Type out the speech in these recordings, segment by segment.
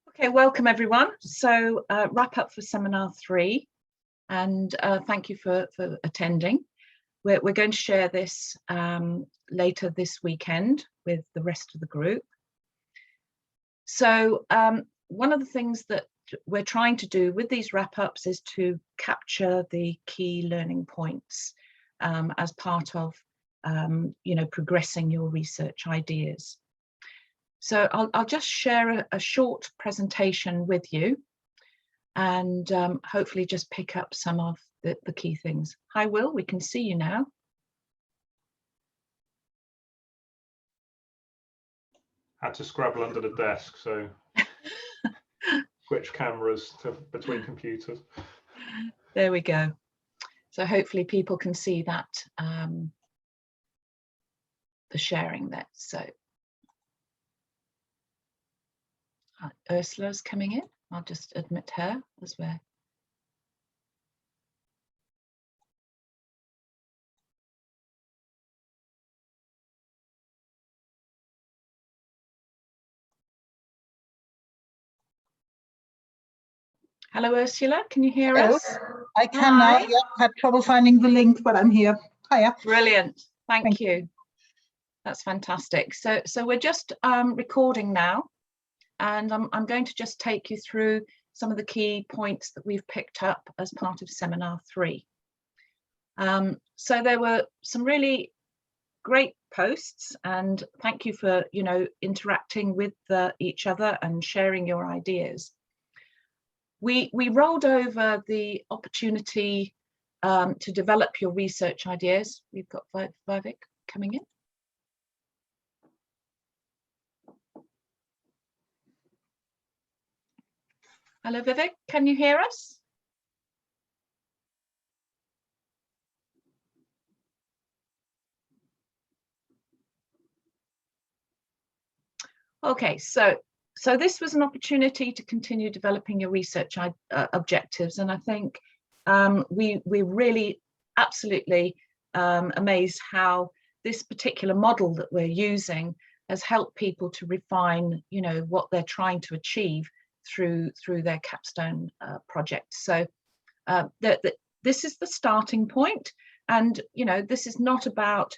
Okay, welcome everyone. So wrap up for seminar 3, and thank you for attending. We're going to share this later this weekend with the rest of the group. So one of the things that we're trying to do with these wrap-ups is to capture the key learning points as part of progressing your research ideas. So I'll just share a short presentation with you, and hopefully just pick up some of the key things. Hi Will, we can see you now. Had to scrabble under the desk, so switch cameras between computers. There we go. So hopefully people can see that, the sharing there. So Ursula's coming in. I'll just admit her as well. Hello, Ursula. Can you hear us? I can now. Yeah, had trouble finding the link, but I'm here. Hiya. Brilliant. Thank you. That's fantastic. So we're just recording now, and I'm going to just take you through some of the key points that we've picked up as part of seminar 3. So there were some really great posts, and thank you for interacting with each other and sharing your ideas. We rolled over the opportunity to develop your research ideas. We've got Vivek coming in. Hello, Vivek, can you hear us? Okay, so this was an opportunity to continue developing your research objectives, and I think we're really absolutely amazed how this particular model that we're using has helped people to refine, what they're trying to achieve through their capstone project. So this is the starting point, and this is not about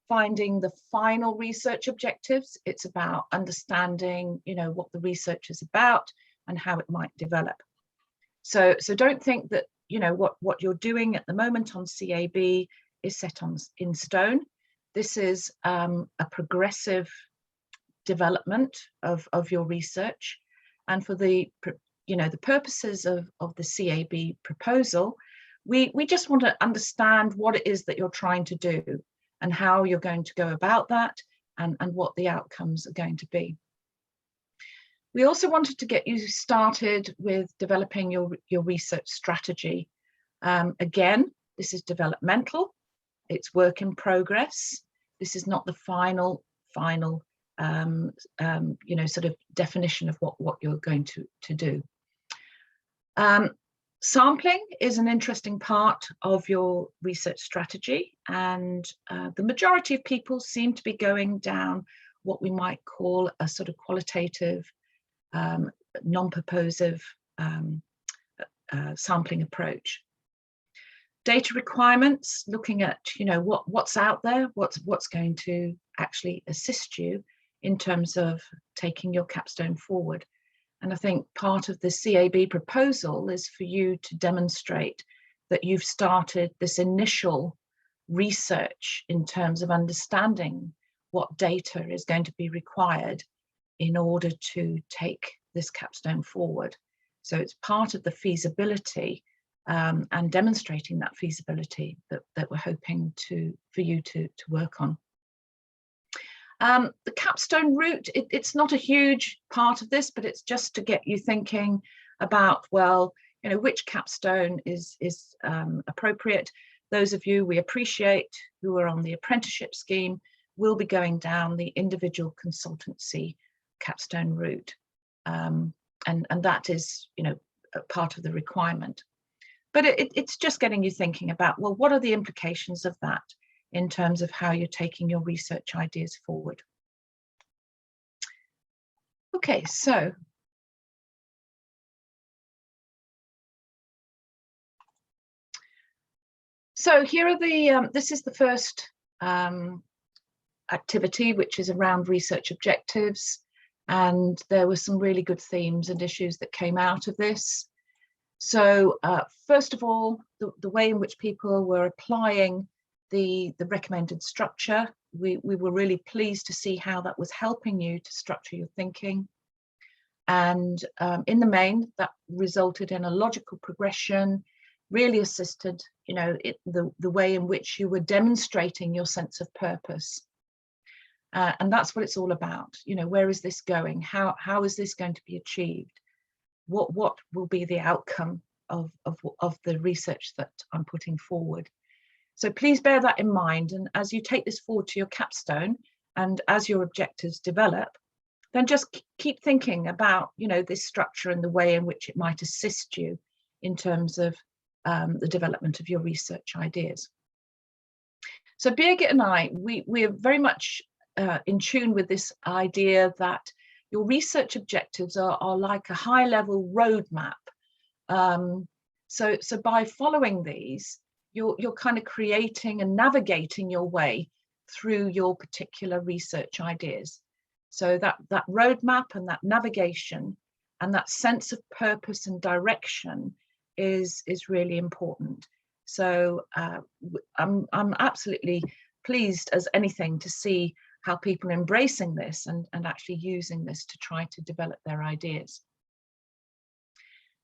finding the final research objectives. It's about understanding what the research is about and how it might develop. So don't think that what you're doing at the moment on CAB is set in stone. This is a progressive development of your research, and for the purposes of the CAB proposal, we just want to understand what it is that you're trying to do and how you're going to go about that, and what the outcomes are going to be. We also wanted to get you started with developing your research strategy. Again, this is developmental, it's work in progress. This is not the final sort of definition of what you're going to do. Sampling is an interesting part of your research strategy, and the majority of people seem to be going down what we might call a sort of qualitative, non-purposive sampling approach. Data requirements, looking at what's out there, what's going to actually assist you in terms of taking your capstone forward. And I think part of the CAB proposal is for you to demonstrate that you've started this initial research in terms of understanding what data is going to be required in order to take this capstone forward. So it's part of the feasibility and demonstrating that feasibility that we're hoping for you to work on. The capstone route, it's not a huge part of this, but it's just to get you thinking about, well, which capstone is appropriate. Those of you we appreciate who are on the apprenticeship scheme will be going down the individual consultancy capstone route, and that is a part of the requirement. But it's just getting you thinking about, well, what are the implications of that in terms of how you're taking your research ideas forward. Okay, so here are the, this is the first activity, which is around research objectives. And there were some really good themes and issues that came out of this. So first of all, the way in which people were applying the recommended structure, we were really pleased to see how that was helping you to structure your thinking. And in the main, that resulted in a logical progression, really assisted, you know, the way in which you were demonstrating your sense of purpose. And that's what it's all about. You know, where is this going? How is this going to be achieved? What will be the outcome of the research that I'm putting forward? So please bear that in mind. And as you take this forward to your capstone, and as your objectives develop, then just keep thinking about, you know, this structure and the way in which it might assist you in terms of the development of your research ideas. So Birgit and I, we are very much in tune with this idea that your research objectives are like a high-level roadmap. So by following these, you're kind of creating and navigating your way through your particular research ideas. So that roadmap and that navigation and that sense of purpose and direction is really important. So I'm absolutely pleased as anything to see how people are embracing this and actually using this to try to develop their ideas.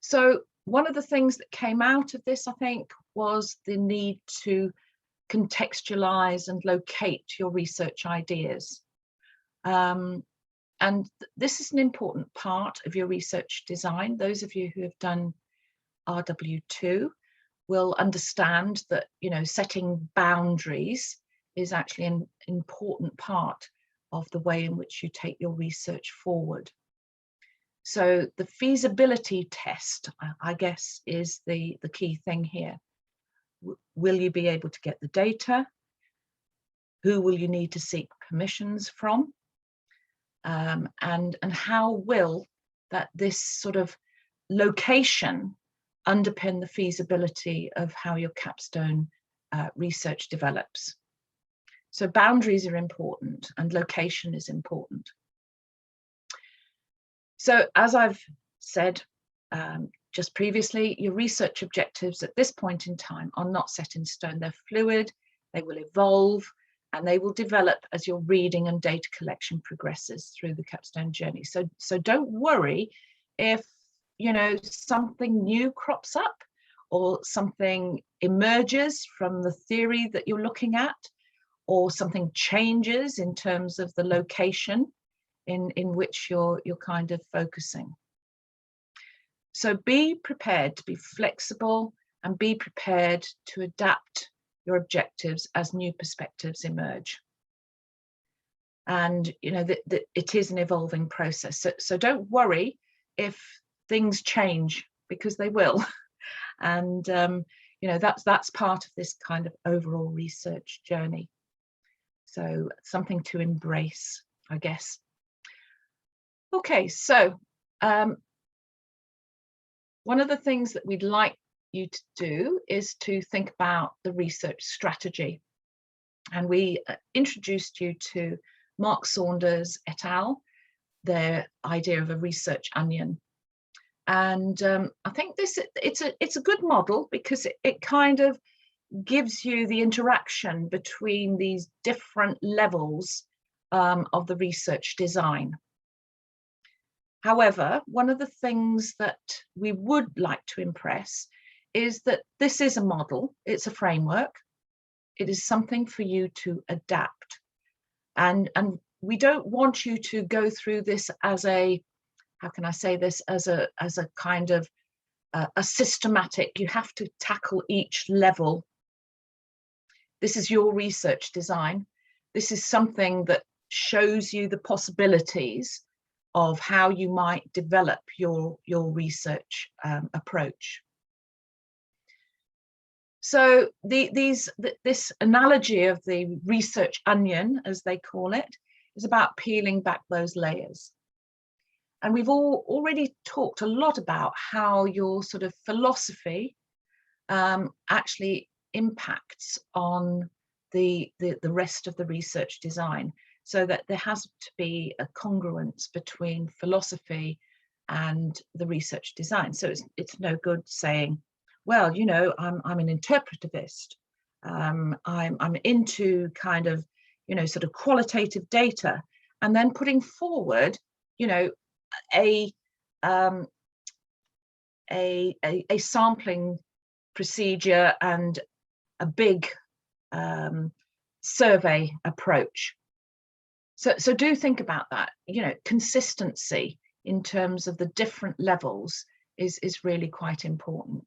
So one of the things that came out of this, I think, was the need to contextualize and locate your research ideas. And this is an important part of your research design. Those of you who have done RW2 will understand that, you know, setting boundaries is actually an important part of the way in which you take your research forward. So the feasibility test, I guess, is the key thing here. Will you be able to get the data? Who will you need to seek permissions from? And how will this sort of location underpin the feasibility of how your capstone research develops? So boundaries are important and location is important. So as I've said just previously, your research objectives at this point in time are not set in stone. They're fluid, they will evolve, and they will develop as your reading and data collection progresses through the capstone journey. So don't worry if, you know, something new crops up or something emerges from the theory that you're looking at, or something changes in terms of the location in which you're kind of focusing. So be prepared to be flexible and be prepared to adapt your objectives as new perspectives emerge. And, you know, it is an evolving process. So don't worry if things change, because they will. And, you know, that's part of this kind of overall research journey. So something to embrace, I guess. Okay, so one of the things that we'd like you to do is to think about the research strategy. And we introduced you to Mark Saunders et al., their idea of a research onion. And I think it's a good model because it kind of gives you the interaction between these different levels of the research design. However, one of the things that we would like to impress is that this is a model, it's a framework, it is something for you to adapt. And we don't want you to go through this as a, how can I say this, as a kind of a systematic, you have to tackle each level. This is your research design. This is something that shows you the possibilities of how you might develop your research approach. So this analogy of the research onion, as they call it, is about peeling back those layers. And we've already talked a lot about how your sort of philosophy actually impacts on the rest of the research design, so that there has to be a congruence between philosophy and the research design. So it's no good saying, well, you know, I'm an interpretivist. I'm into kind of, you know, sort of qualitative data, and then putting forward, you know, a sampling procedure and a big survey approach. So do think about that. You know, consistency in terms of the different levels is really quite important.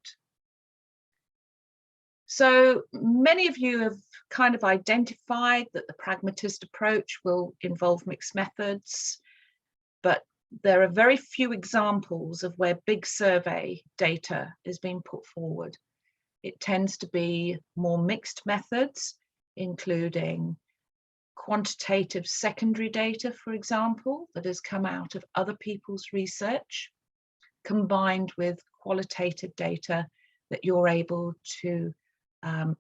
So many of you have kind of identified that the pragmatist approach will involve mixed methods, but there are very few examples of where big survey data is being put forward. It tends to be more mixed methods, including quantitative secondary data, for example, that has come out of other people's research, combined with qualitative data that you're able to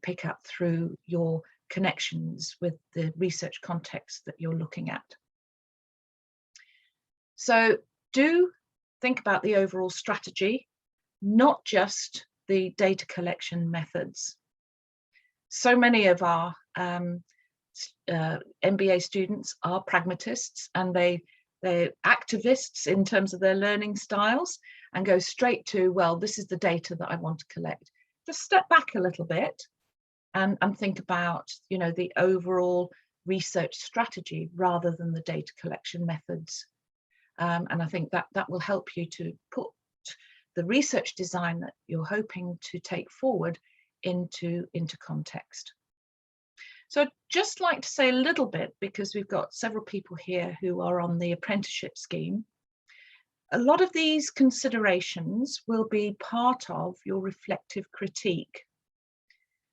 pick up through your connections with the research context that you're looking at. So do think about the overall strategy, not just the data collection methods. So many of our MBA students are pragmatists, and they're activists in terms of their learning styles, and go straight to, well, this is the data that I want to collect. Just step back a little bit and think about, you know, the overall research strategy rather than the data collection methods. And I think that will help you to put the research design that you're hoping to take forward into context. So I'd just like to say a little bit, because we've got several people here who are on the apprenticeship scheme. A lot of these considerations will be part of your reflective critique.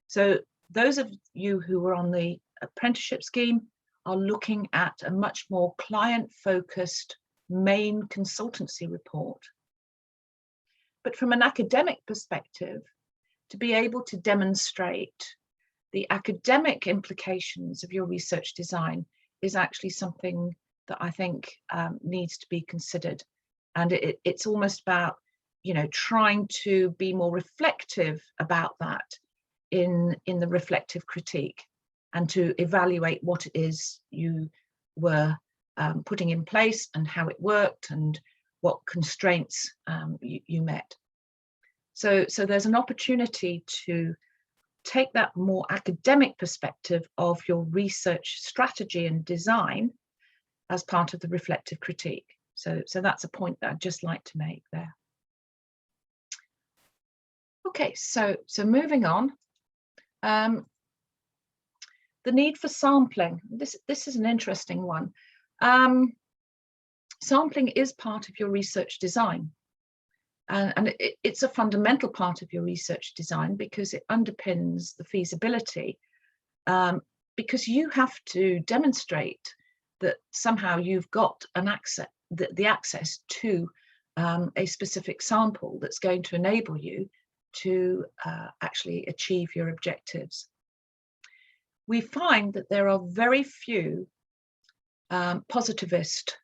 So those of you who are on the apprenticeship scheme are looking at a much more client-focused main consultancy report. But from an academic perspective, to be able to demonstrate the academic implications of your research design is actually something that I think needs to be considered. And it's almost about, you know, trying to be more reflective about that in the reflective critique, and to evaluate what it is you were putting in place and how it worked and what constraints you met. So there's an opportunity to take that more academic perspective of your research strategy and design as part of the reflective critique. So that's a point that I'd just like to make there. Okay, so moving on. The need for sampling. This is an interesting one. Sampling is part of your research design. And it's a fundamental part of your research design, because it underpins the feasibility, because you have to demonstrate that somehow you've got an the access to a specific sample that's going to enable you to actually achieve your objectives. We find that there are very few positivist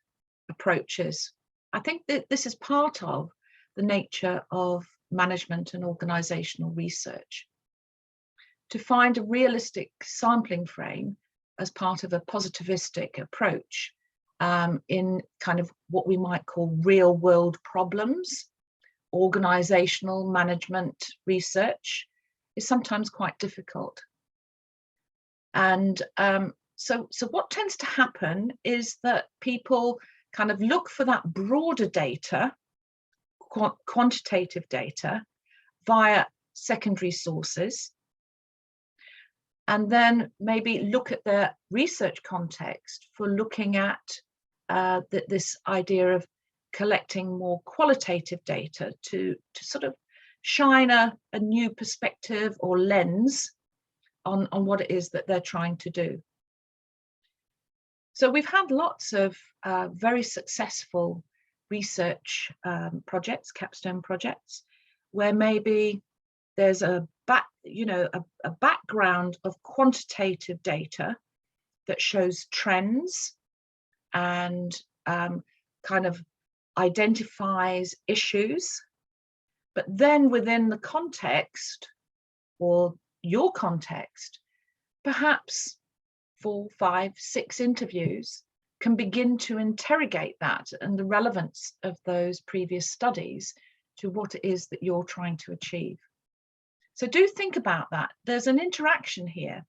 approaches. I think that this is part of the nature of management and organizational research. To find a realistic sampling frame as part of a positivistic approach in kind of what we might call real world problems, organizational management research, is sometimes quite difficult. And so what tends to happen is that people kind of look for that broader data, quantitative data, via secondary sources, and then maybe look at their research context for looking at this idea of collecting more qualitative data to sort of shine a new perspective or lens on what it is that they're trying to do. So we've had lots of very successful research projects, capstone projects, where maybe there's a background of quantitative data that shows trends and kind of identifies issues, but then within the context or your context, perhaps 4, 5, 6 interviews can begin to interrogate that and the relevance of those previous studies to what it is that you're trying to achieve. So do think about that. There's an interaction here.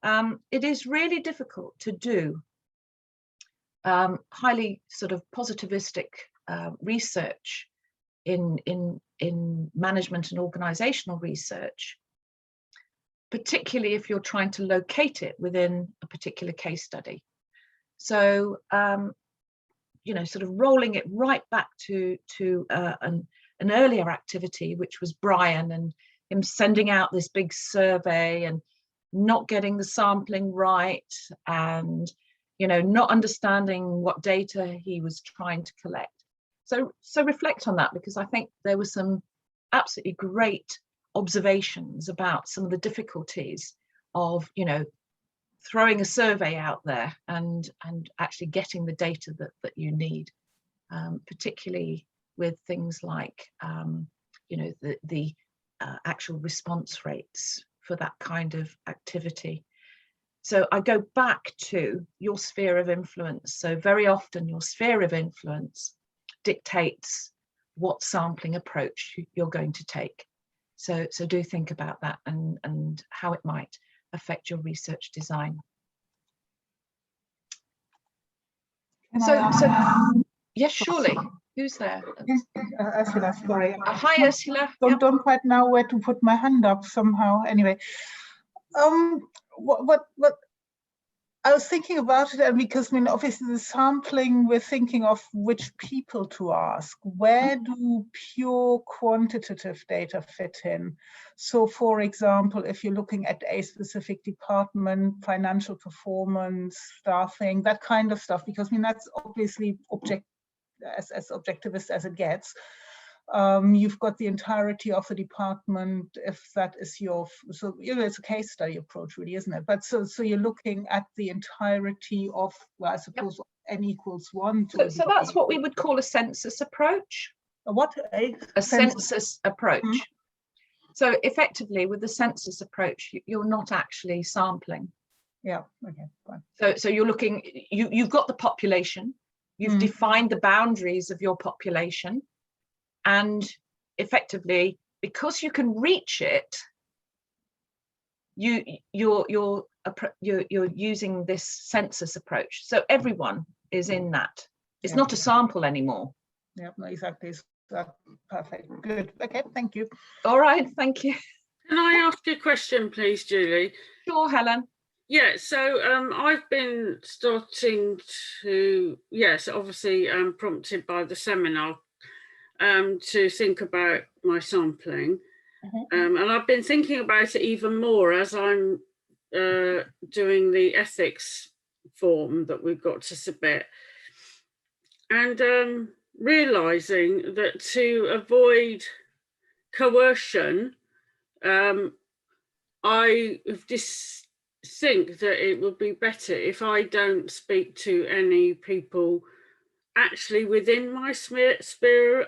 It is really difficult to do highly sort of positivistic research in management and organizational research, particularly if you're trying to locate it within a particular case study. So, sort of rolling it right back to an earlier activity, which was Brian and him sending out this big survey and not getting the sampling right, and not understanding what data he was trying to collect. So reflect on that, because I think there were some absolutely great observations about some of the difficulties of throwing a survey out there and actually getting the data that you need, particularly with things like the actual response rates for that kind of activity. So I go back to your sphere of influence. So very often your sphere of influence dictates what sampling approach you're going to take. So do think about that and how it might affect your research design. Yes, surely. Who's there? Ursula, sorry. Hi, Ursula. Don't quite know where to put my hand up somehow. Anyway, what I was thinking about it, and because obviously the sampling, we're thinking of which people to ask. Where do pure quantitative data fit in? So, for example, if you're looking at a specific department, financial performance, staffing, that kind of stuff, because that's obviously as objectivist as it gets. You've got the entirety of the department, if that is it's a case study approach, really, isn't it? But so you're looking at the entirety of, well, I suppose, n equals 1. So that's what we would call a census approach. A census approach. So effectively, with the census approach, you're not actually sampling. Yeah. Okay. Fine. So you're looking. You've got the population. You've defined the boundaries of your population. And effectively, because you can reach it, you're using this census approach. So everyone is in that. It's not a sample anymore. Yeah, no, exactly. Perfect. Good. Okay, thank you. All right, thank you. Can I ask you a question, please, Julie? Sure, Helen. Yeah, so I've been starting to, obviously prompted by the seminar, to think about my sampling. And I've been thinking about it even more as I'm doing the ethics form that we've got to submit. And realising that to avoid coercion, I just think that it would be better if I don't speak to any people actually within my sphere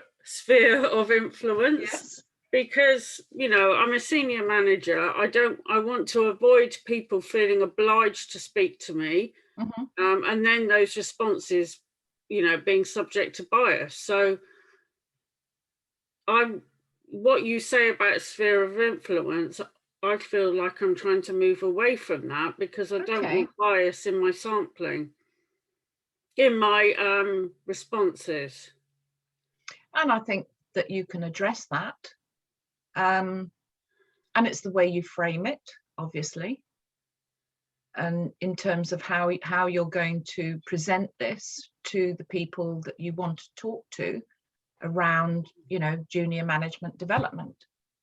of influence. Yes. Because I'm a senior manager. I want to avoid people feeling obliged to speak to me, and then those responses being subject to bias. So what you say about sphere of influence, I feel like I'm trying to move away from that, because I don't want bias in my sampling, in my responses. And I think that you can address that. And it's the way you frame it, obviously. And in terms of how you're going to present this to the people that you want to talk to around, junior management development.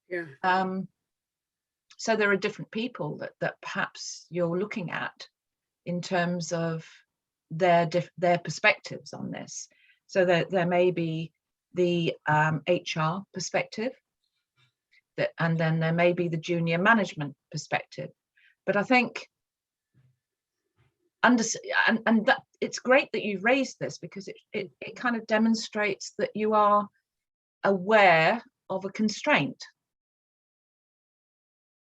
Yeah. So there are different people that perhaps you're looking at in terms of their perspectives on this. So there may be the HR perspective, and then there may be the junior management perspective. But I think and that it's great that you've raised this, because it kind of demonstrates that you are aware of a constraint.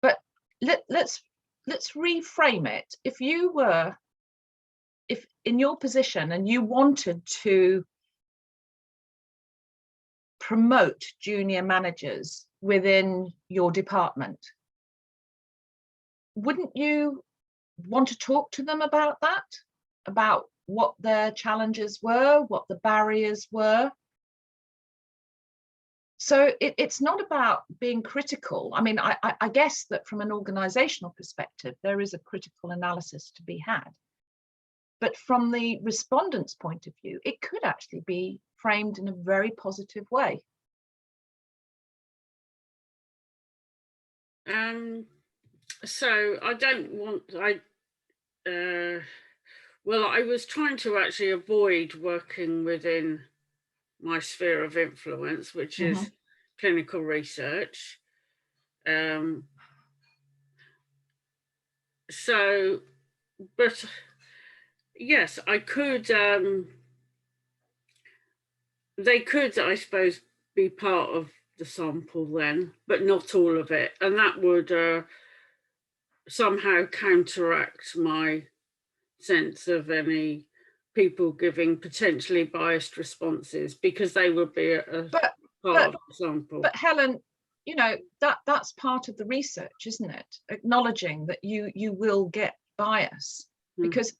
But let's reframe it. If in your position and you wanted to promote junior managers within your department, wouldn't you want to talk to them about that, about what their challenges were, what the barriers were? So it's not about being critical. I mean, I guess that from an organizational perspective, there is a critical analysis to be had. But from the respondent's point of view, it could actually be framed in a very positive way. So I don't want, well, I was trying to actually avoid working within my sphere of influence, which is clinical research. So, but yes, I could, they could, I suppose, be part of the sample then, but not all of it. And that would somehow counteract my sense of any people giving potentially biased responses, because they would be a part of the sample. But Helen, you know, that's part of the research, isn't it? Acknowledging that you will get bias, because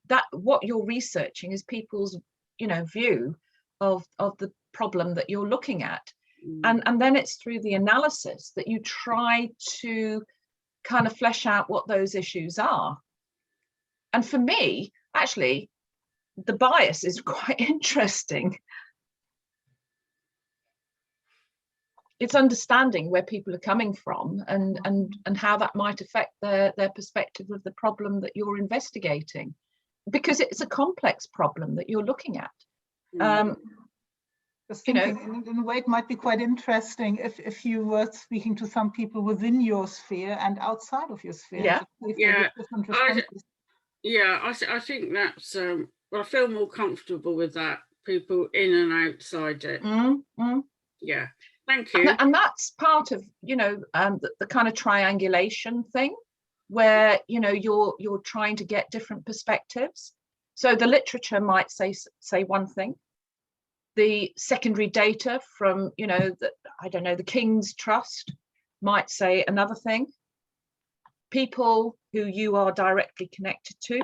that what you're researching is people's, you know, view of the problem that you're looking at. And then it's through the analysis that you try to kind of flesh out what those issues are. And for me, actually, the bias is quite interesting. It's understanding where people are coming from and how that might affect their perspective of the problem that you're investigating, because it's a complex problem that you're looking at. Just thinking, in a way, it might be quite interesting if you were speaking to some people within your sphere and outside of your sphere. I think that's, I feel more comfortable with that, people in and outside it. Yeah, thank you. And that's part of, you know, the kind of triangulation thing, where, you know, you're trying to get different perspectives. So the literature might say one thing. The secondary data from, you know, the King's Trust might say another thing. People who you are directly connected to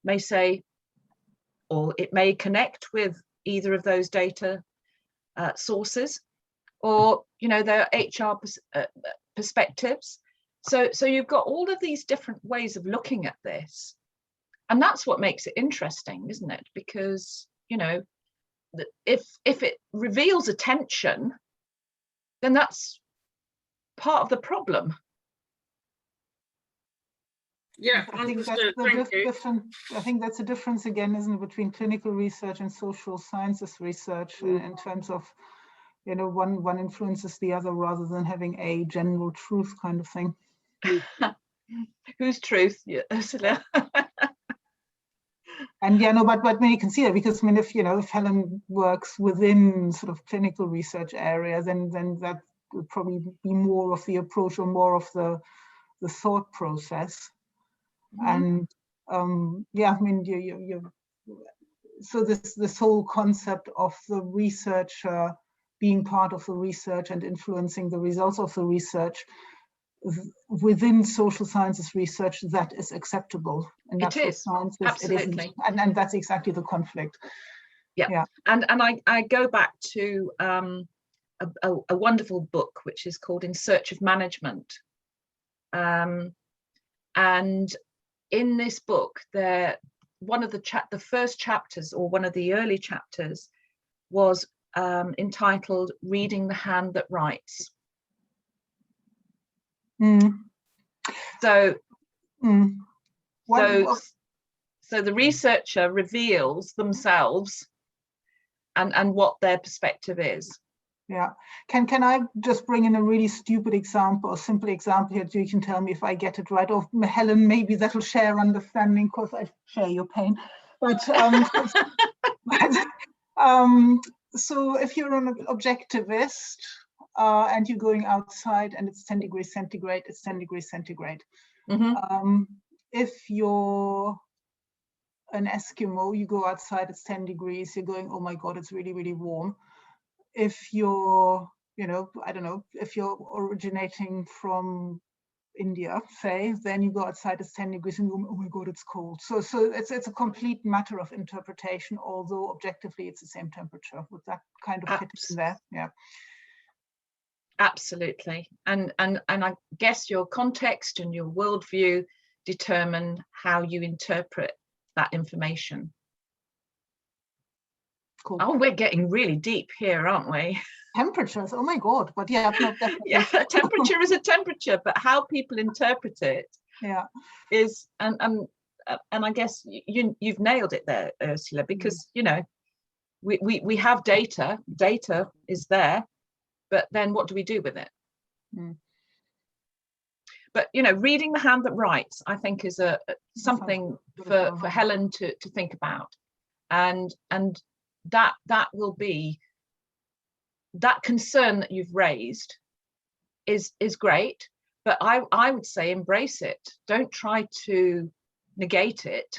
may say, or it may connect with either of those data sources, or, you know, their HR perspectives. So you've got all of these different ways of looking at this. And that's what makes it interesting, isn't it? Because, you know, if it reveals a tension, then that's part of the problem. Yeah, I think that's I think that's a difference again, isn't it, between clinical research and social sciences research, in terms of, you know, one influences the other rather than having a general truth kind of thing. Whose truth? Yeah, Ursula. And yeah, no, but when you can see that, because I mean, if Helen works within sort of clinical research area, then that would probably be more of the approach or more of the thought process. And yeah, I mean, so this whole concept of the researcher being part of the research and influencing the results of the research within social sciences research, that is acceptable. In natural sciences, absolutely. It isn't. And that's exactly the conflict. Yeah. And I go back to a wonderful book which is called In Search of Management. And in this book, one of the first chapters, or one of the early chapters, was entitled Reading the Hand That Writes. Mm. So, Mm. so the researcher reveals themselves and what their perspective is. Yeah. Can I just bring in a really stupid example, a simple example here, so you can tell me if I get it right? Or Helen, maybe that'll share understanding, because I share your pain. But so if you're an objectivist and you're going outside and it's 10 degrees centigrade, it's 10 degrees centigrade. Mm-hmm. If you're an Eskimo, you go outside, it's 10 degrees, you're going, oh my God, it's really, really warm. If you're, you know, I don't know, if you're originating from India, say, then you go outside, it's 10 degrees and you go, oh my God, it's cold. So it's a complete matter of interpretation, although objectively it's the same temperature. Would that kind of fit in there? Yeah. Absolutely. And I guess your context and your worldview determine how you interpret that information. Cool. Oh, we're getting really deep here, aren't we? Temperatures, oh my God, but yeah, no, definitely. Yeah, temperature is a temperature, but how people interpret it, yeah, is, and I guess you've nailed it there, Ursula, because you know, we have data is there, but then what do we do with it? But you know, reading the hand that writes, I think, is something for Helen to think about, and that will be, that concern that you've raised is great, but I would say embrace it. Don't try to negate it.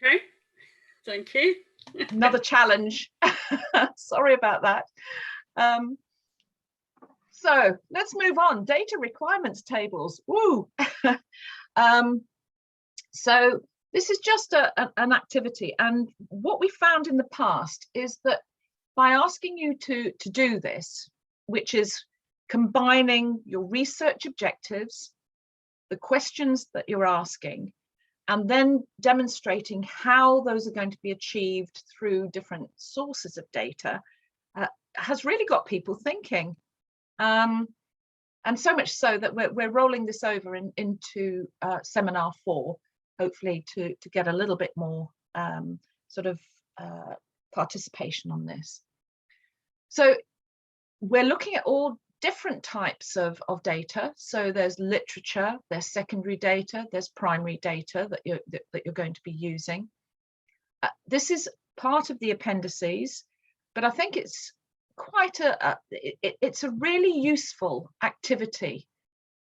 Okay, thank you. Another challenge. Sorry about that. So let's move on. Data requirements tables. Woo. So this is just an activity, and what we found in the past is that by asking you to do this, which is combining your research objectives, the questions that you're asking, and then demonstrating how those are going to be achieved through different sources of data, has really got people thinking. And so much so that we're rolling this over into seminar 4, hopefully to get a little bit more sort of participation on this. So we're looking at all different types of data. So there's literature, there's secondary data, there's primary data that you're going to be using. This is part of the appendices, but I think it's quite it's a really useful activity,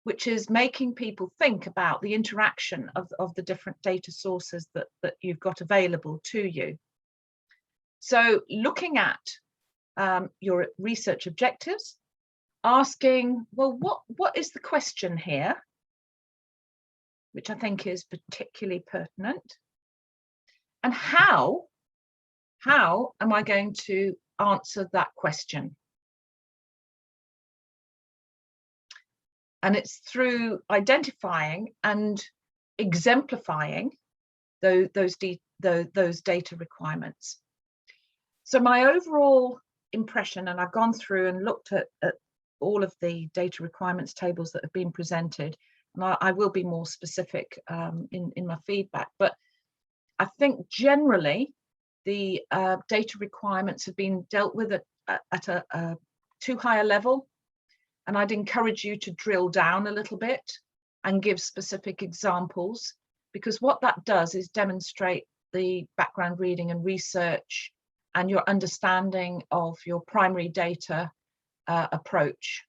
which is making people think about the interaction of the different data sources that you've got available to you. So looking at your research objectives, asking, well, what is the question here, which I think is particularly pertinent, and how am I going to answer that question? And it's through identifying and exemplifying those data requirements. So my overall impression, and I've gone through and looked at all of the data requirements tables that have been presented, and I will be more specific in my feedback, but I think generally the data requirements have been dealt with at a too high a level, and I'd encourage you to drill down a little bit and give specific examples, because what that does is demonstrate the background reading and research and your understanding of your primary data approach.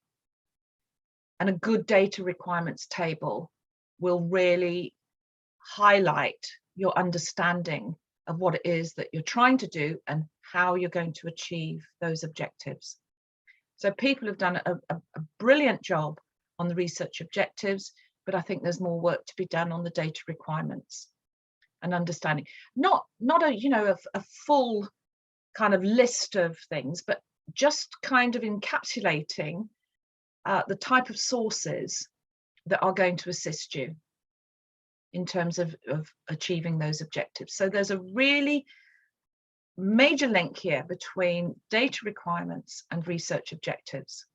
And a good data requirements table will really highlight your understanding of what it is that you're trying to do and how you're going to achieve those objectives. So people have done a brilliant job on the research objectives, but I think there's more work to be done on the data requirements and understanding. Not a full kind of list of things, but just kind of encapsulating the type of sources that are going to assist you in terms of achieving those objectives. So there's a really major link here between data requirements and research objectives.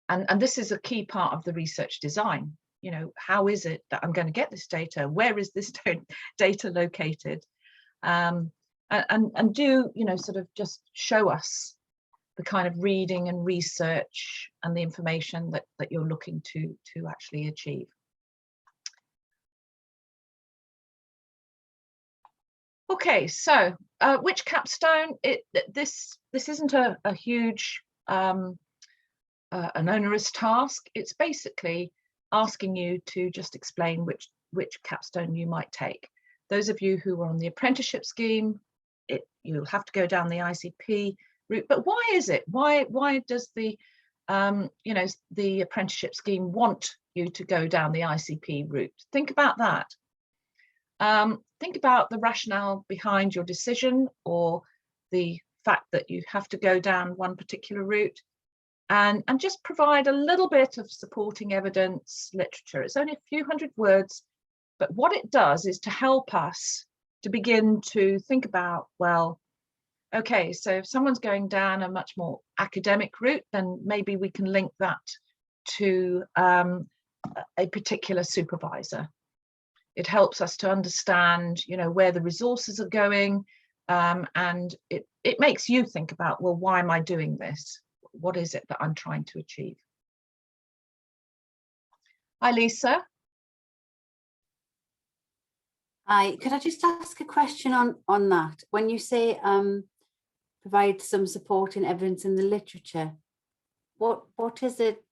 And this is a key part of the research design. You know, how is it that I'm going to get this data? Where is this data located? And do, you know, sort of just show us the kind of reading and research and the information that you're looking to actually achieve. Okay, so which capstone? This isn't a huge an onerous task. It's basically asking you to just explain which capstone you might take. Those of you who are on the apprenticeship scheme, you'll have to go down the ICP route. But why is it? Why does the you know, the apprenticeship scheme want you to go down the ICP route? Think about that. Think about the rationale behind your decision, or the fact that you have to go down one particular route, and just provide a little bit of supporting evidence literature. It's only a few hundred words, but what it does is to help us to begin to think about, well, okay, so if someone's going down a much more academic route, then maybe we can link that to a particular supervisor. It helps us to understand, you know, where the resources are going, and it makes you think about, well, why am I doing this? What is it that I'm trying to achieve? Hi, Lisa. Hi, could I just ask a question on that? When you say provide some support and evidence in the literature, what is it?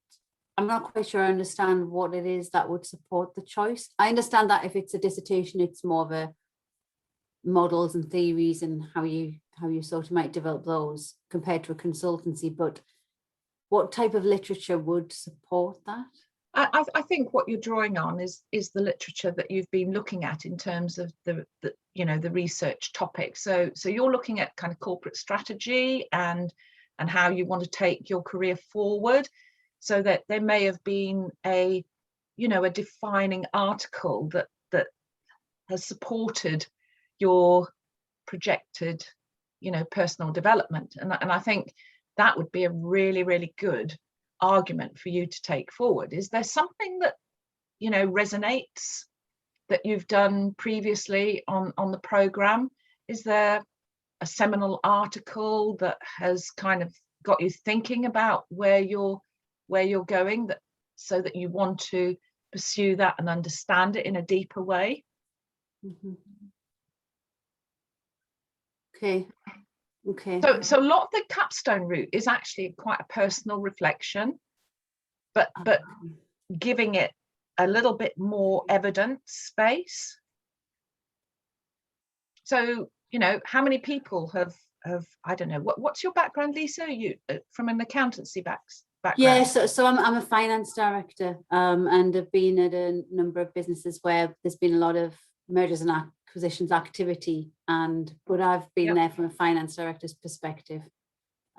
I'm not quite sure I understand what it is that would support the choice. I understand that if it's a dissertation, it's more of a models and theories and how you sort of might develop those compared to a consultancy, but what type of literature would support that? I think what you're drawing on is the literature that you've been looking at in terms of the you know, the research topic. So you're looking at kind of corporate strategy and how you want to take your career forward, so that there may have been a, you know, a defining article that has supported your projected, you know, personal development. And I think that would be a really, really good argument for you to take forward. Is there something that, you know, resonates that you've done previously on the program? Is there a seminal article that has kind of got you thinking about where you're going, that so that you want to pursue that and understand it in a deeper way? Mm-hmm. Okay. So a lot of the capstone route is actually quite a personal reflection, but giving it a little bit more evidence space. So, you know, how many people have I don't know, what's your background, Lisa? Are you from an accountancy background? Yeah, so I'm a finance director, and I've been at a number of businesses where there's been a lot of mergers and acquisitions activity, but I've been there from a finance director's perspective,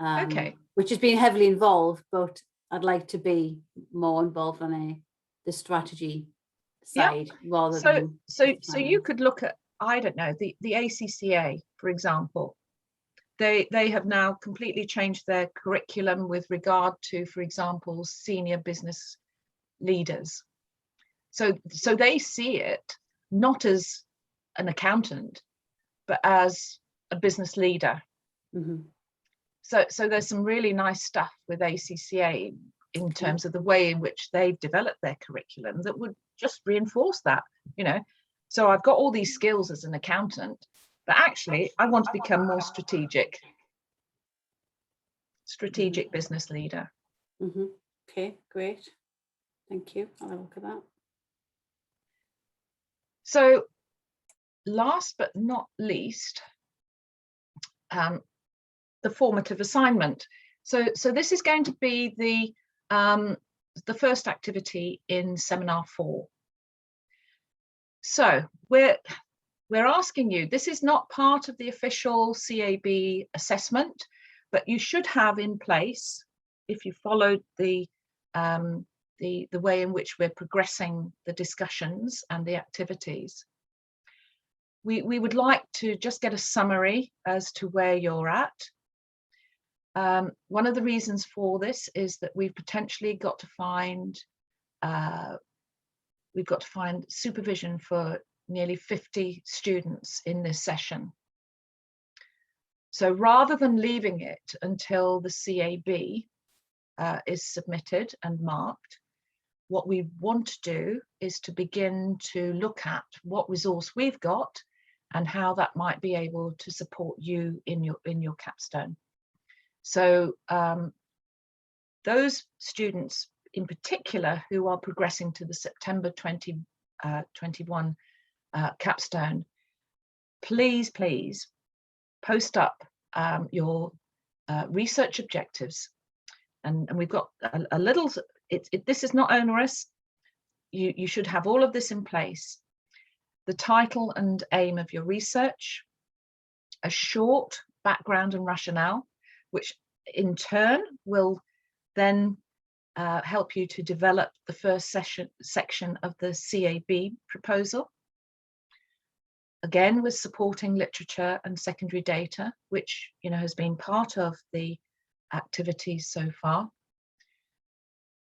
Okay, which has been heavily involved, but I'd like to be more involved on the strategy side rather than. So you could look at, I don't know, the ACCA, for example. They have now completely changed their curriculum with regard to, for example, senior business leaders. So they see it not as an accountant, but as a business leader. Mm-hmm. So there's some really nice stuff with ACCA in terms of the way in which they've developed their curriculum that would just reinforce that, you know. So I've got all these skills as an accountant, but actually I want to become more strategic business leader. Mm-hmm. Okay, great. Thank you. I'll have a look at that. So last but not least, the formative assignment. So this is going to be the first activity in seminar 4. So we're asking you, this is not part of the official CAB assessment, but you should have in place, if you followed the way in which we're progressing the discussions and the activities, we would like to just get a summary as to where you're at. One of the reasons for this is that we've potentially got to find supervision for nearly 50 students in this session. So rather than leaving it until the CAB is submitted and marked, what we want to do is to begin to look at what resource we've got and how that might be able to support you in your capstone. So those students in particular who are progressing to the September 2021 capstone, please post up your research objectives, and we've got a little, this is not onerous. You should have all of this in place. The title and aim of your research, a short background and rationale, which in turn will then help you to develop the first section of the CAB proposal. Again, with supporting literature and secondary data, which has been part of the activities so far.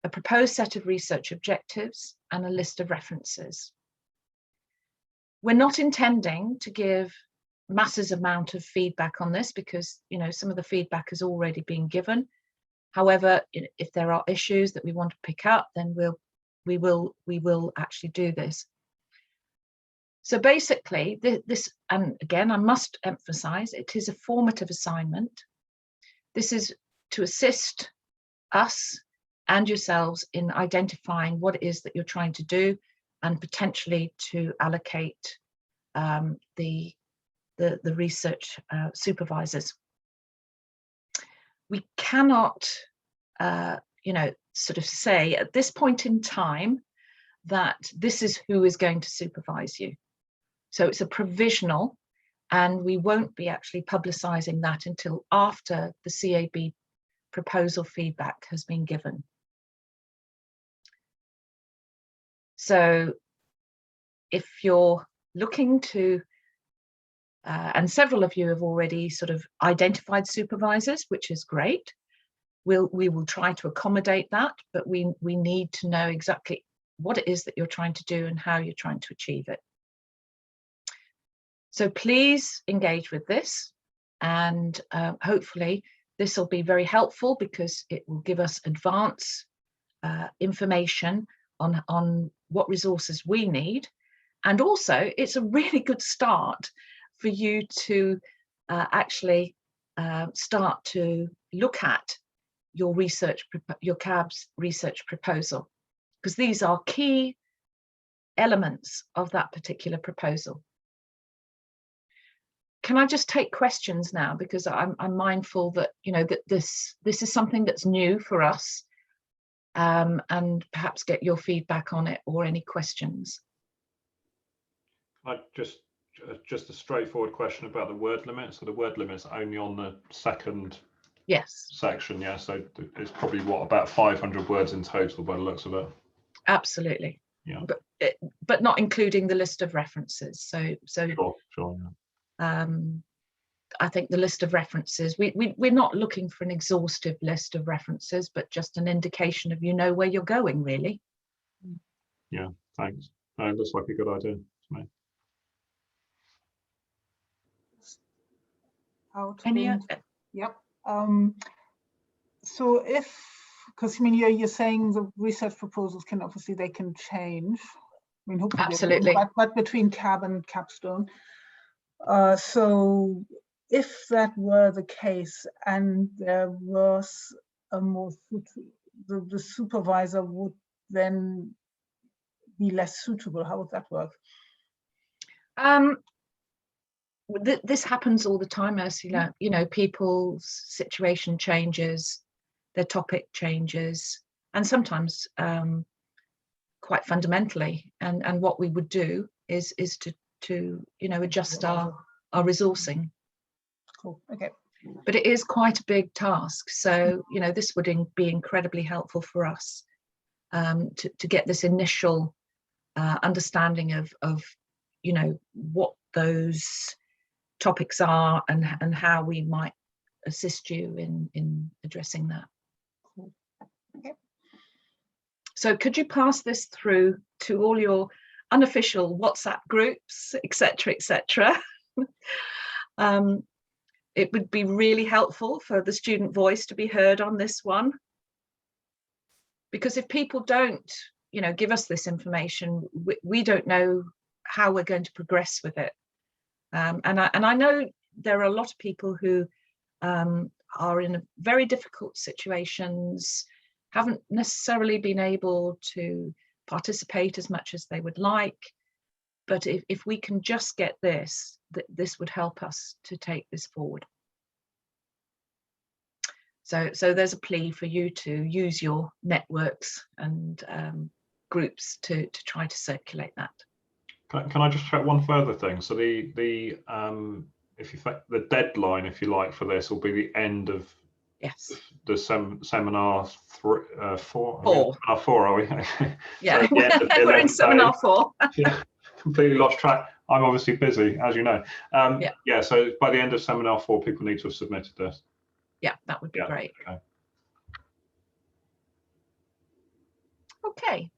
A proposed set of research objectives and a list of references. We're not intending to give masses amount of feedback on this because some of the feedback has already been given. However, if there are issues that we want to pick up, then we will actually do this. So basically, this, and again, I must emphasize, it is a formative assignment. This is to assist us and yourselves in identifying what it is that you're trying to do and potentially to allocate the research supervisors. We cannot, sort of say at this point in time that this is who is going to supervise you. So it's a provisional, and we won't be actually publicising that until after the CAB proposal feedback has been given. So if you're looking to, and several of you have already sort of identified supervisors, which is great. We will try to accommodate that, but we need to know exactly what it is that you're trying to do and how you're trying to achieve it. So please engage with this, and hopefully this will be very helpful because it will give us advance information on what resources we need. And also it's a really good start for you to actually start to look at your research, your CAB's research proposal, because these are key elements of that particular proposal. Can I just take questions now, because I'm mindful that that this is something that's new for us, and perhaps get your feedback on it or any questions. Just a straightforward question about the word limit. So the word limit's only on the second section, yeah. So it's probably about 500 words in total by the looks of it. Absolutely. Yeah. But not including the list of references. So sure, yeah. I think the list of references, we're not looking for an exhaustive list of references, but just an indication of where you're going, really. Yeah, thanks. It looks like a good idea to me. Yep. So because you're saying the research proposals can change. I mean, hopefully absolutely, but between CAB and CAPSTONE. So if that were the case and there was a more, the supervisor would then be less suitable, how would that work? This happens all the time, Ursula. People's situation changes, their topic changes, and sometimes quite fundamentally. And what we would do is to adjust our resourcing. Cool. Okay. But it is quite a big task. So this would be incredibly helpful for us to get this initial understanding of you know, what those topics are and how we might assist you in addressing that. Okay. So could you pass this through to all your unofficial WhatsApp groups, etc., etc. It would be really helpful for the student voice to be heard on this one, because if people don't, you know, give us this information, we don't know how we're going to progress with it. And I know there are a lot of people who are in very difficult situations, haven't necessarily been able to participate as much as they would like. But if we can just get this, this would help us to take this forward. So there's a plea for you to use your networks and groups to try to circulate that. Can I just check one further thing? So the deadline, if you like, for this will be the end of the seminar 4. Seminar 4, are we? Yeah, so we're in seminar 4. Yeah, completely lost track. I'm obviously busy, as you know. Yeah, so by the end of seminar 4, people need to have submitted this. Yeah, that would be great. Okay.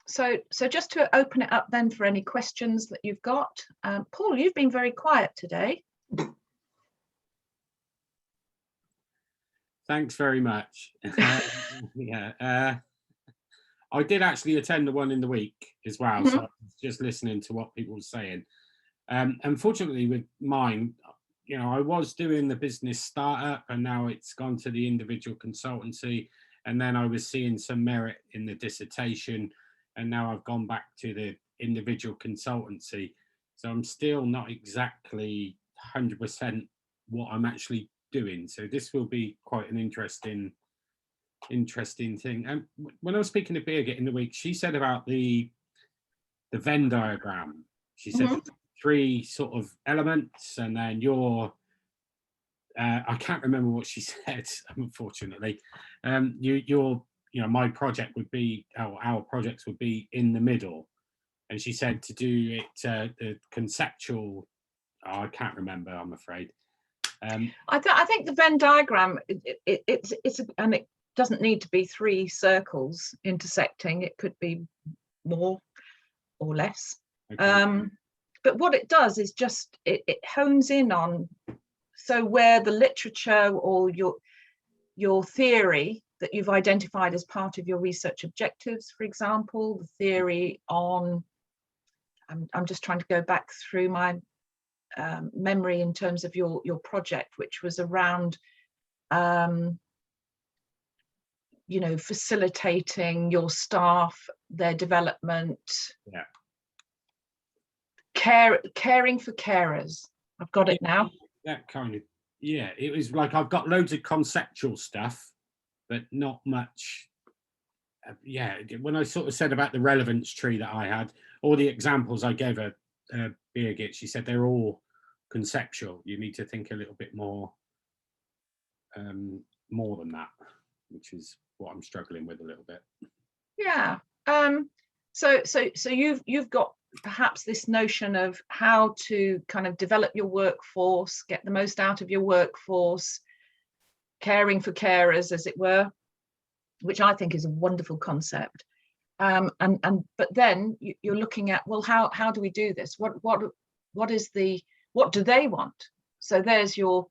So just to open it up then for any questions that you've got. Paul, you've been very quiet today. Thanks very much. Yeah, I did actually attend the one in the week as well, so I was just listening to what people were saying. Unfortunately, with mine, you know, I was doing the business startup and now it's gone to the individual consultancy, and then I was seeing some merit in the dissertation, and now I've gone back to the individual consultancy. So I'm still not exactly 100% what I'm actually doing. So this will be quite an interesting thing. And when I was speaking to Birgit in the week, she said about the Venn diagram. She said 3 sort of elements, and then your I can't remember what she said, unfortunately. You know, my project would be, our projects would be in the middle, and she said to do it the conceptual. I can't remember, I'm afraid. I think the Venn diagram, and it doesn't need to be 3 circles intersecting. It could be more or less. Okay. But what it does is just it hones in on, so where the literature or your theory that you've identified as part of your research objectives, for example, the theory on, I'm just trying to go back through my memory in terms of your project, which was around you know, facilitating your staff, their development, caring for carers. I've got it now. That kind of, yeah, it was like I've got loads of conceptual stuff, but not much. Yeah, when I sort of said about the relevance tree that I had, all the examples I gave her, Birgit, she said they're all conceptual. You need to think a little bit more than that, which is what I'm struggling with a little bit. Yeah. So you've got perhaps this notion of how to kind of develop your workforce, get the most out of your workforce, caring for carers, as it were, which I think is a wonderful concept. But then you're looking at, well, how do we do this? What do they want? So there's your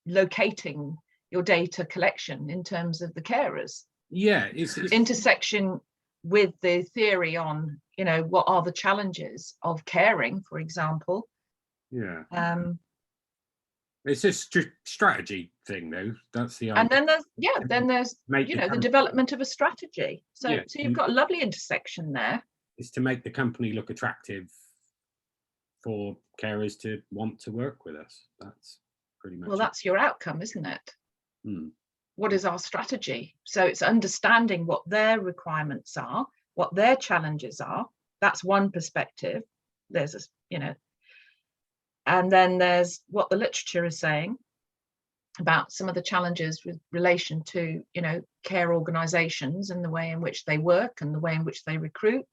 locating your data collection in terms of the carers. Yeah, it's intersection with the theory on, you know, what are the challenges of caring, for example. Yeah. It's a strategy thing, though. That's the idea. And then there's you know, the development of a strategy. So you've got a lovely intersection there. It's to make the company look attractive for carers to want to work with us. That's pretty much. Well, that's your outcome, isn't it? What is our strategy? So it's understanding what their requirements are, what their challenges are. That's one perspective. There's a, you know, and then there's what the literature is saying. about some of the challenges with relation to, you know, care organisations and the way in which they work and the way in which they recruit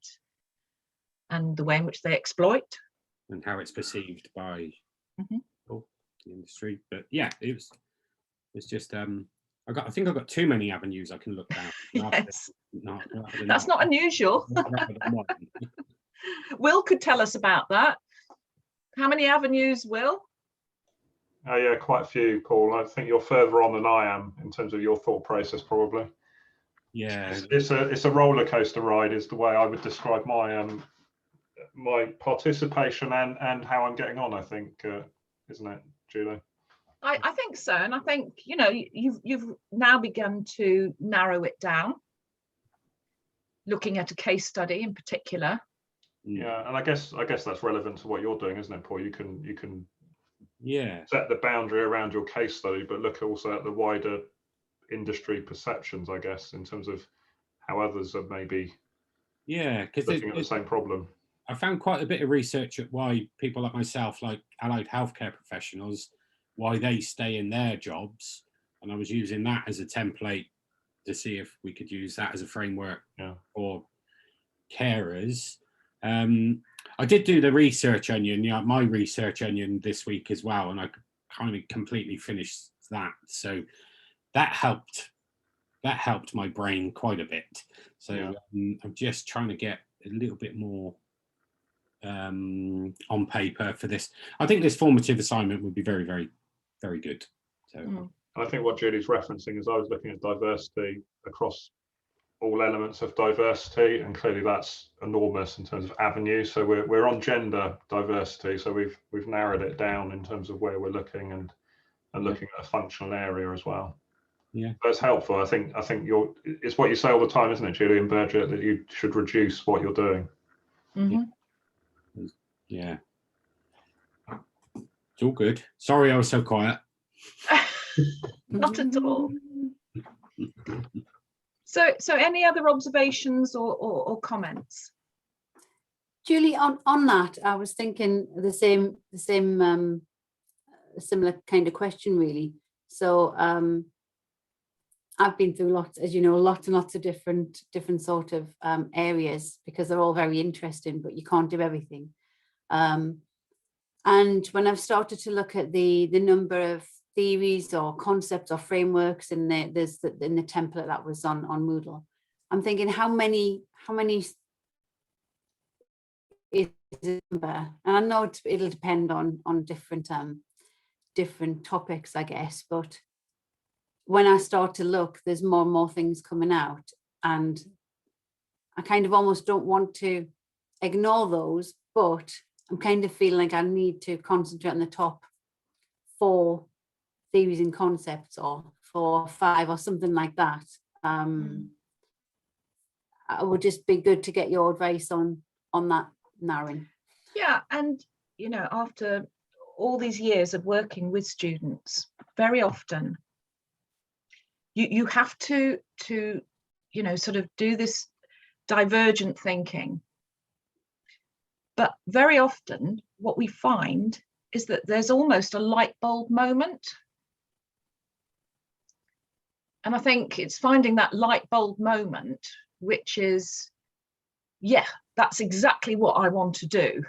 and the way in which they exploit. And how it's perceived by the industry. But yeah, it's just I think I've got too many avenues I can look down. Yes. That's not unusual. Will could tell us about that. How many avenues, Will? Oh yeah, quite a few, Paul. I think you're further on than I am in terms of your thought process, probably. Yeah, it's a roller coaster ride, is the way I would describe my my participation and how I'm getting on. I think, isn't it, Julie? I think so, and I think, you know, you've now begun to narrow it down, looking at a case study in particular. Yeah, and I guess that's relevant to what you're doing, isn't it, Paul? You can set the boundary around your case study, but look also at the wider industry perceptions, I guess, in terms of how others are maybe looking at the same problem. I found quite a bit of research at why people like myself, like allied healthcare professionals, why they stay in their jobs, and I was using that as a template to see if we could use that as a framework for carers. I did do the research onion, my research onion this week as well, and I kind of completely finished that. So that helped my brain quite a bit. So I'm just trying to get a little bit more on paper for this. I think this formative assignment would be very, very, very good. So I think what Julie's referencing is I was looking at diversity across all elements of diversity, and clearly that's enormous in terms of avenues. So we're on gender diversity, so we've narrowed it down in terms of where we're looking and looking at a functional area as well. Yeah, that's helpful. I think it's what you say all the time, isn't it, Julie and Bridget, that you should reduce what you're doing. Yeah, it's all good. Sorry I was so quiet. Not at all. So any other observations or comments? Julie, on that, I was thinking the same similar kind of question, really. So I've been through lots, as you know, lots and lots of different sort of areas, because they're all very interesting, but you can't do everything. And when I've started to look at the number of theories or concepts or frameworks in the template that was on Moodle, I'm thinking how many is the number? And I know it'll depend on different topics, I guess, but when I start to look, there's more and more things coming out, and I kind of almost don't want to ignore those, but I'm kind of feeling like I need to concentrate on the top 4 theories and concepts, or 4 or 5 or something like that. It would just be good to get your advice on that narrowing. Yeah, and you know, after all these years of working with students, very often you have to you know, sort of do this divergent thinking, but very often what we find is that there's almost a light bulb moment. And I think it's finding that light bulb moment, which is, yeah, that's exactly what I want to do.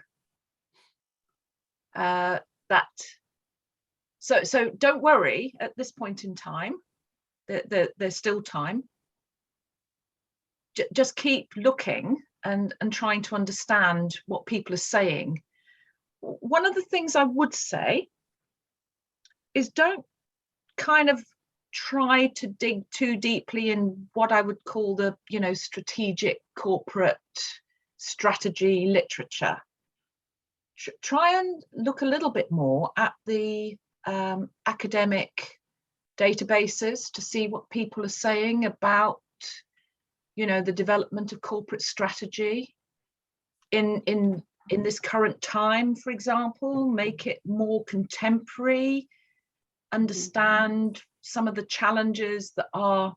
So don't worry at this point in time. There's still time. Just keep looking and trying to understand what people are saying. One of the things I would say is don't kind of try to dig too deeply in what I would call the, you know, strategic corporate strategy literature. Try and look a little bit more at the academic databases to see what people are saying about, you know, the development of corporate strategy in this current time, for example. Make it more contemporary, understand some of the challenges that are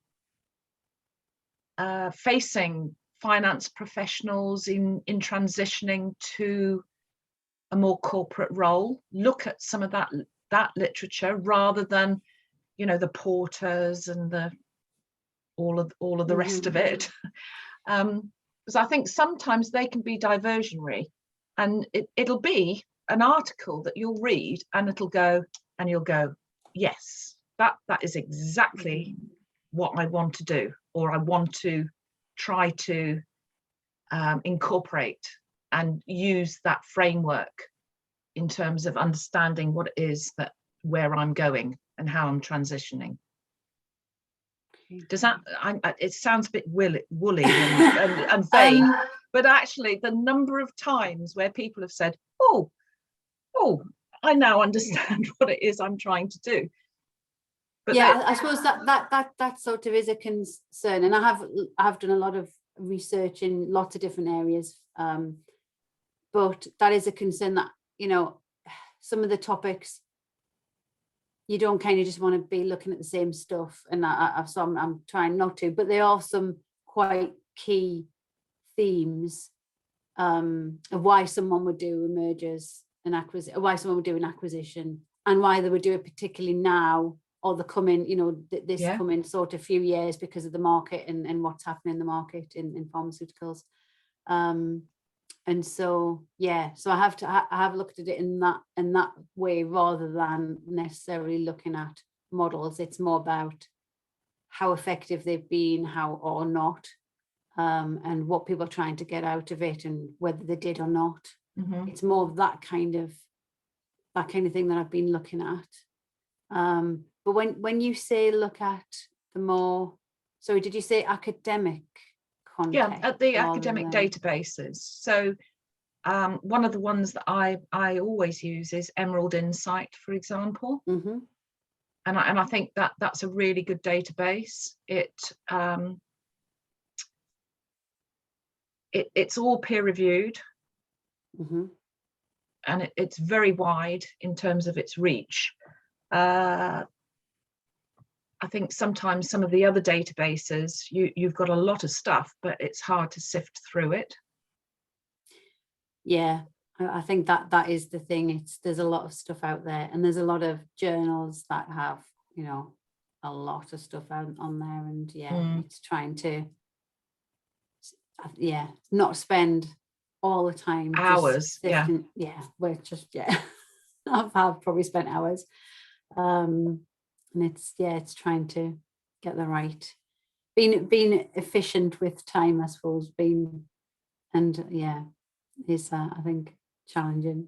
facing finance professionals in transitioning to a more corporate role. Look at some of that literature rather than you know, the porters and the all of the rest of it. Because I think sometimes they can be diversionary, and it'll be an article that you'll read and it'll go, and you'll go, yes, that is exactly what I want to do, or I want to try to incorporate and use that framework in terms of understanding what it is that where I'm going and how I'm transitioning. Does that, it sounds a bit woolly and vague, but actually the number of times where people have said, oh, I now understand what it is I'm trying to do. But yeah, I suppose that sort of is a concern, and I have done a lot of research in lots of different areas, but that is a concern that, you know, some of the topics you don't kind of just want to be looking at the same stuff, and I'm trying not to, but there are some quite key themes of why someone would do mergers and acquisition, why someone would do an acquisition, and why they would do it particularly now, or the coming, you know, this coming sort of few years because of the market and what's happening in the market in pharmaceuticals. And so, yeah, so I have looked at it in that way rather than necessarily looking at models. It's more about how effective they've been, how or not, and what people are trying to get out of it and whether they did or not. It's more of that kind of thing that I've been looking at. But when you say look at the more, sorry, did you say academic context? Yeah, at the academic databases. So one of the ones that I always use is Emerald Insight, for example. And I think that's a really good database. It's all peer reviewed, and it's very wide in terms of its reach. I think sometimes some of the other databases, you've got a lot of stuff, but it's hard to sift through it. Yeah, I think that is the thing. There's a lot of stuff out there, and there's a lot of journals that have, you know, a lot of stuff out on there, and it's trying to not spend all the time hours. We're just I've probably spent hours, and it's trying to get the right, being efficient with time, I suppose, is I think challenging.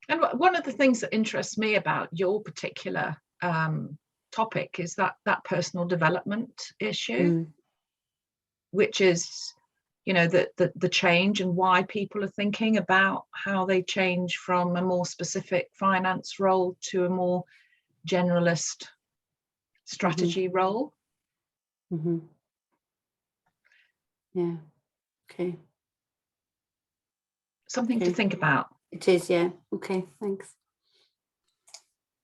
And one of the things that interests me about your particular topic is that personal development issue, which is, you know, the change and why people are thinking about how they change from a more specific finance role to a more generalist strategy role. Yeah. Okay. Something to think about. It is, yeah. Okay, thanks.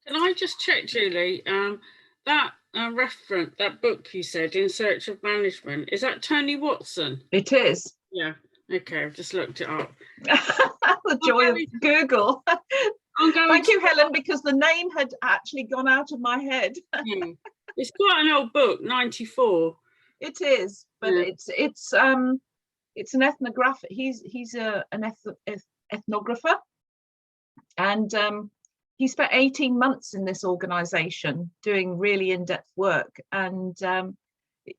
Can I just check, Julie, that reference, that book you said, In Search of Management, is that Tony Watson? It is. Yeah, okay, I've just looked it up. The joy of Google. Thank you, Helen, because the name had actually gone out of my head. It's quite an old book, 94. It is, but it's an ethnographer. He's an ethnographer, and he spent 18 months in this organization doing really in-depth work, and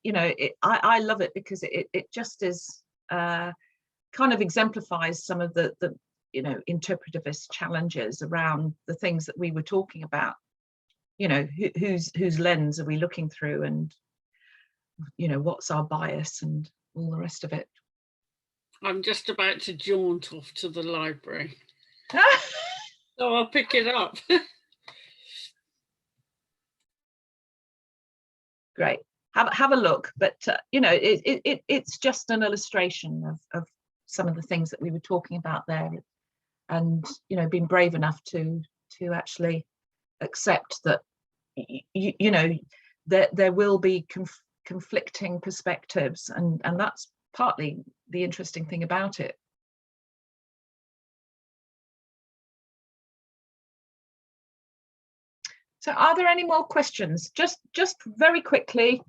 you know, I love it because it just is kind of exemplifies some of the you know, interpretivist challenges around the things that we were talking about. You know, whose lens are we looking through, and you know, what's our bias and all the rest of it. I'm just about to jaunt off to the library. So I'll pick it up. Great, have a look, but you know, it's just an illustration of some of the things that we were talking about there, and you know, being brave enough to actually accept that you know, there will be conflicting perspectives, and that's partly the interesting thing about it. So are there any more questions? Just very quickly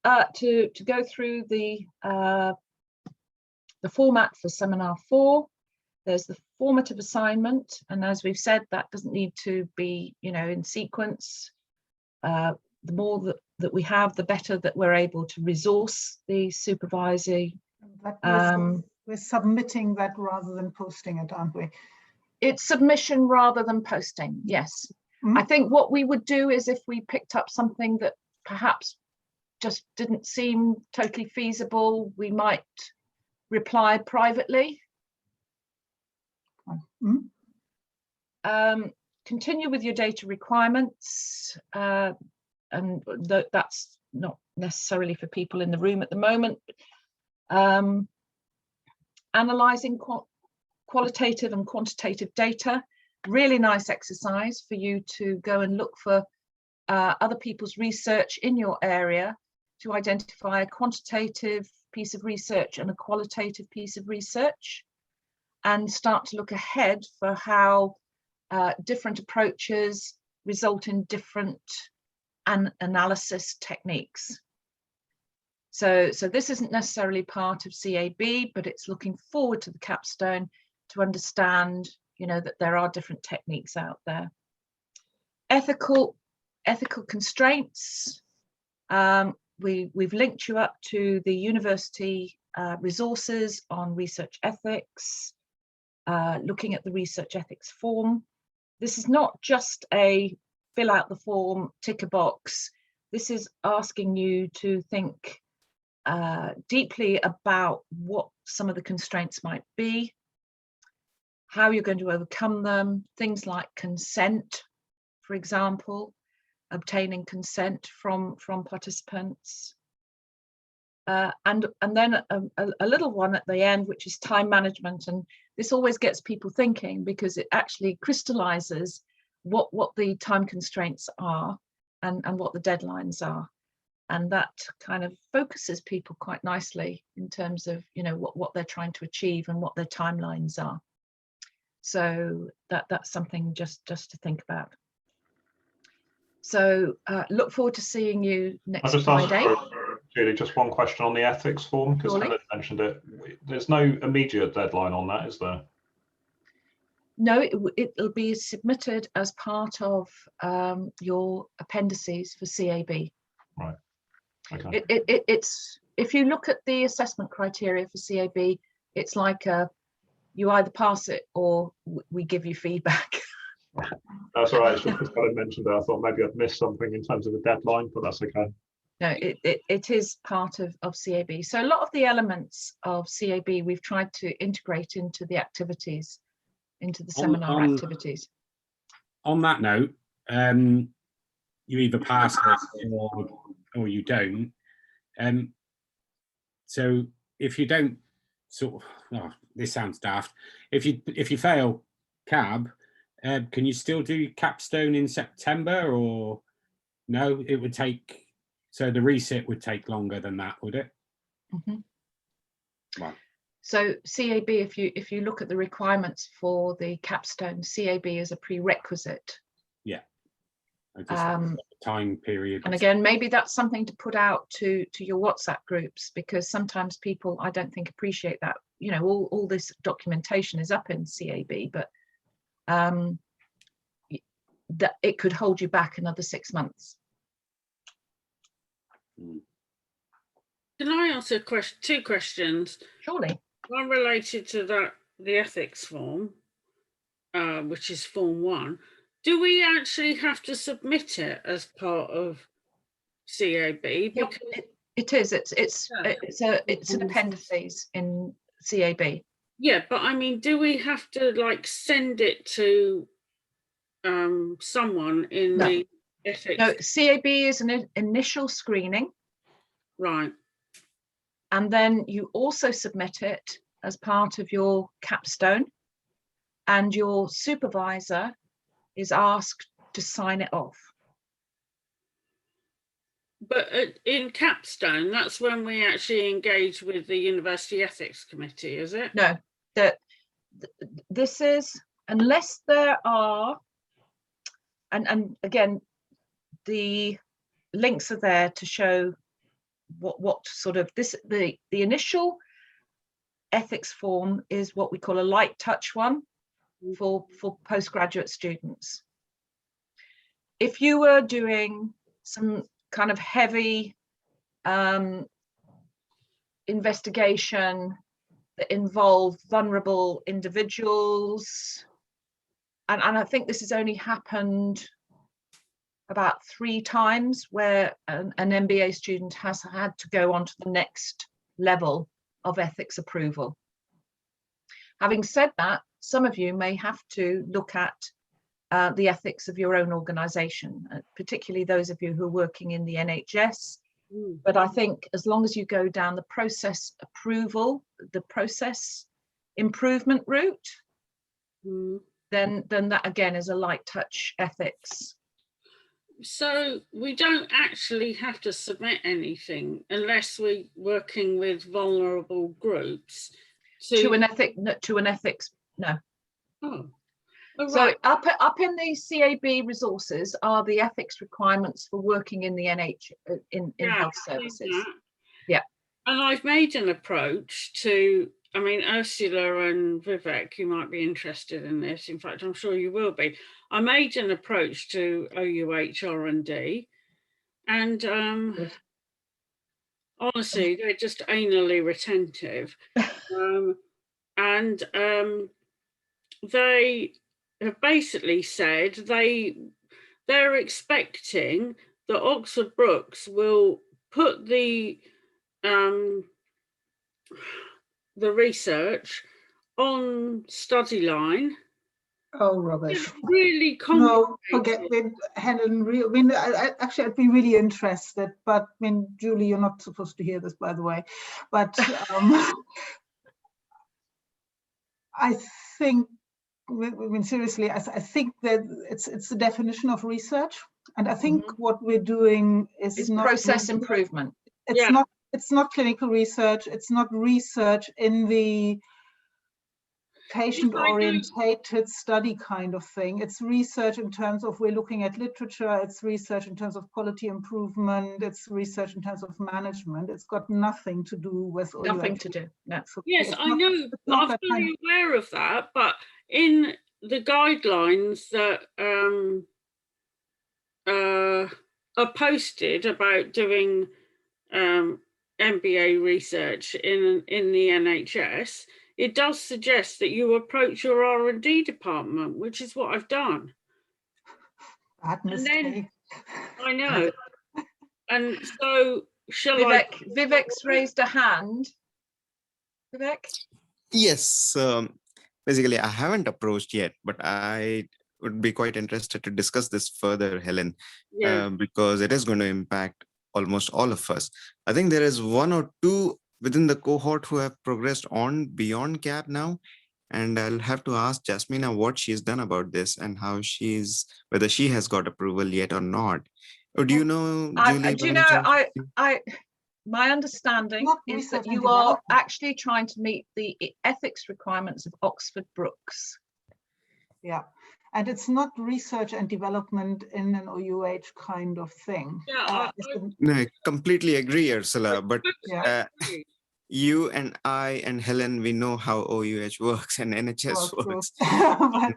to go through the format for seminar 4. There's the formative assignment, and as we've said, that doesn't need to be, you know, in sequence. The more that we have, the better that we're able to resource the supervisor. We're submitting that rather than posting it, aren't we? It's submission rather than posting, yes. I think what we would do is if we picked up something that perhaps just didn't seem totally feasible, we might reply privately. Continue with your data requirements, and that's not necessarily for people in the room at the moment. Analysing qualitative and quantitative data, really nice exercise for you to go and look for other people's research in your area to identify a quantitative piece of research and a qualitative piece of research, and start to look ahead for how different approaches result in different analysis techniques. So this isn't necessarily part of CAB, but it's looking forward to the capstone to understand, you know, that there are different techniques out there. Ethical constraints. We've linked you up to the university resources on research ethics, looking at the research ethics form. This is not just a fill out the form, tick a box. This is asking you to think deeply about what some of the constraints might be, how you're going to overcome them, things like consent, for example, obtaining consent from participants. And then a little one at the end, which is time management. And this always gets people thinking because it actually crystallizes what the time constraints are and what the deadlines are. And that kind of focuses people quite nicely in terms of, you know, what they're trying to achieve and what their timelines are. So that's something just to think about. So look forward to seeing you next Friday. Julie, just one question on the ethics form, because Helen mentioned it. There's no immediate deadline on that, is there? No, it'll be submitted as part of your appendices for CAB. Right. Okay. It's if you look at the assessment criteria for CAB, it's like you either pass it or we give you feedback. That's all right. It's just because Helen mentioned it, I thought maybe I'd missed something in terms of a deadline, but that's okay. No, it is part of CAB. So a lot of the elements of CAB we've tried to integrate into the activities, into the seminar activities. On that note, you either pass it or you don't. So if you don't this sounds daft. If you fail CAB, can you still do capstone in September, or no? It would take. So the resit would take longer than that, would it? Mm-hmm. Right. So CAB, if you look at the requirements for the capstone, CAB is a prerequisite. Yeah. Time period. And again, maybe that's something to put out to your WhatsApp groups, because sometimes people, I don't think, appreciate that. You know, all this documentation is up in CAB, but that it could hold you back another 6 months. Can I ask a question? 2 questions. Surely. One related to the ethics form, which is form 1. Do we actually have to submit it as part of CAB? Because it is. It's an appendices in CAB. Yeah, but I mean, do we have to like send it to someone in the ethics? No, CAB is an initial screening. Right. And then you also submit it as part of your capstone, and your supervisor is asked to sign it off. But in capstone, that's when we actually engage with the University Ethics Committee, is it? No, this is, unless there are, and again, the links are there to show what sort of the initial ethics form is what we call a light touch one for postgraduate students. If you were doing some kind of heavy investigation that involved vulnerable individuals, and I think this has only happened about 3 times where an MBA student has had to go on to the next level of ethics approval. Having said that, some of you may have to look at the ethics of your own organisation, particularly those of you who are working in the NHS. But I think as long as you go down the process approval, the process improvement route, then that again is a light touch ethics. So we don't actually have to submit anything unless we're working with vulnerable groups to an ethics. No. Oh. So Right. up in the CAB resources are the ethics requirements for working in the in health services. Yeah. And I've made an approach to, I mean, Ursula and Vivek, you might be interested in this. In fact, I'm sure you will be. I made an approach to OUH R&D, and honestly, they're just anally retentive. They have basically said they're expecting that Oxford Brookes will put the research on StudyLine. Oh, rubbish. It's really complicated. No, forget it, Helen. I mean, actually, I'd be really interested, but I mean, Julie, you're not supposed to hear this, by the way. But I think, I mean, seriously, I think that it's the definition of research, and I think what we're doing is not process improvement. It's not clinical research. It's not research in the patient-orientated study kind of thing. It's research in terms of we're looking at literature. It's research in terms of quality improvement. It's research in terms of management. It's got nothing to do with nothing to do. No. Yes, I know. I'm fully aware of that, but in the guidelines that are posted about doing MBA research in the NHS, it does suggest that you approach your R&D department, which is what I've done. Bad mistake. I know. And so, Vivek's raised a hand. Vivek? Yes. Basically, I haven't approached yet, but I would be quite interested to discuss this further, Helen, because it is going to impact almost all of us. I think there is 1 or 2 within the cohort who have progressed on beyond CAP now. And I'll have to ask Jasmina what she's done about this and how whether she has got approval yet or not. Or do you know, Julie? My understanding is that you are actually trying to meet the ethics requirements of Oxford Brookes. Yeah. And it's not research and development in an OUH kind of thing. No, I completely agree, Ursula. But you and I and Helen, we know how OUH works and NHS works.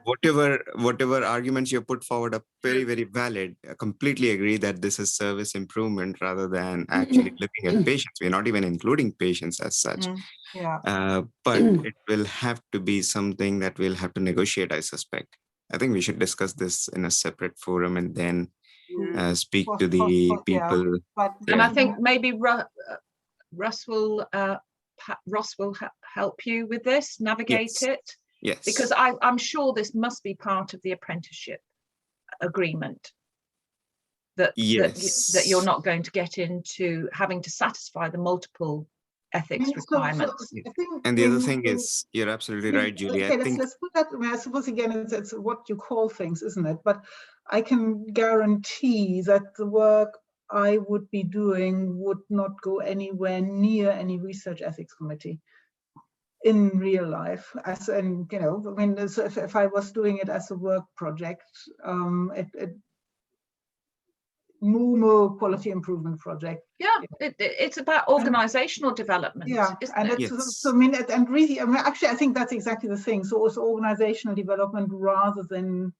Whatever arguments you put forward are very, very valid. I completely agree that this is service improvement rather than actually looking at patients. We're not even including patients as such. But it will have to be something that we'll have to negotiate, I suspect. I think we should discuss this in a separate forum and then speak to the people. And I think maybe Ross will help you with this, navigate it. Yes. Because I'm sure this must be part of the apprenticeship agreement. That you're not going to get into having to satisfy the multiple ethics requirements. And the other thing is, you're absolutely right, Julie. Let's put that. I mean, I suppose again, it's what you call things, isn't it? But I can guarantee that the work I would be doing would not go anywhere near any research ethics committee in real life. I mean, if I was doing it as a work project, more quality improvement project. Yeah, it's about organizational development. Yeah, and it's, so I mean, and really, I mean, actually, I think that's exactly the thing. So also organizational development rather than